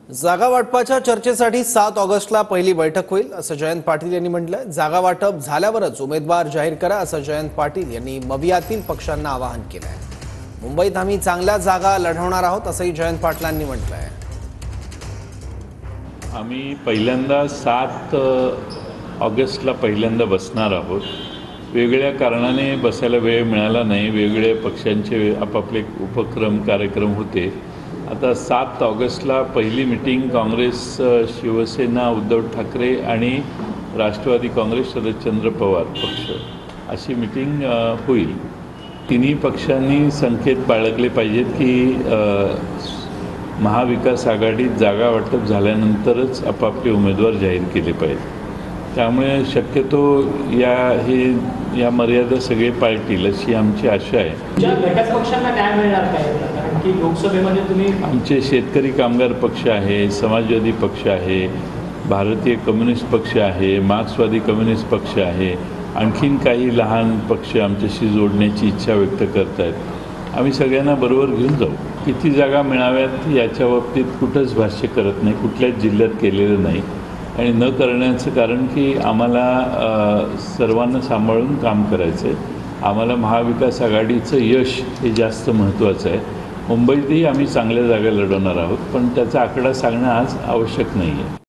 जागा वाटपाच्या चर्चेसाठी 7 ऑगस्टला पहिली बैठक होईल असं जयंत पाटील यांनी म्हटलंय। जागा वाटप झाल्यावरच उमेदवार जाहीर करा असं जयंत पाटील यांनी मवियातील पक्षांना आवाहन केलंय। मुंबईत आम्ही चांगल्या जागा लढवणार आहोत असंही जयंत पाटलांनी म्हटलंय। आम्ही पहिल्यांदा 7 ऑगस्टला पहिल्यांदा बसणार आहोत। वेगळ्या कारणाने बसायला वेळ मिळाला नाही, वेगवेगळ्या पक्षांचे आपापले उपक्रम कार्यक्रम होते। आता 7 ऑगस्टला पहिली मीटिंग काँग्रेस, शिवसेना, उद्धव ठाकरे आणि राष्ट्रवादी काँग्रेस शरदचंद्र पवार पक्ष अशी मीटिंग होईल। तिन्ही पक्षांनी संकेत बाळगले पाहिजेत की महाविकास आघाडीत जागा वाटप झाल्यानंतरच आपापले उमेदवार जाहीर केले पाहिजेत। त्यामुळे शक्यतो या मर्यादा सगळे पाळतील अशी आमची आशा आहे। ज्या घटक पक्षांना न्याय मिळणार काय, कारण की लोकसभेमध्ये तुम्ही आमचे शेतकरी कामगार पक्ष आहे, समाजवादी पक्ष आहे, भारतीय कम्युनिस्ट पक्ष आहे, मार्क्सवादी कम्युनिस्ट पक्ष आहे, आणखीन काही लहान पक्ष आमच्याशी जोडण्याची इच्छा व्यक्त करत आहेत। आम्ही सगळ्यांना बरोबर घेऊन जाऊ। किती जागा मिळाव्यात याच्या बाबतीत कुठंच भाष्य करत नाही, कुठल्याच जिल्ह्यात केलेलं नाही आणि न करण्याचं कारण की आम्हाला सर्वांना सांभाळून काम करायचं आहे। आम्हाला महाविकास आघाडीचं यश हे जास्त महत्त्वाचं आहे। मुंबईतही आम्ही चांगल्या जागा लढवणार आहोत, पण त्याचा आकडा सांगणं आज आवश्यक नाही आहे।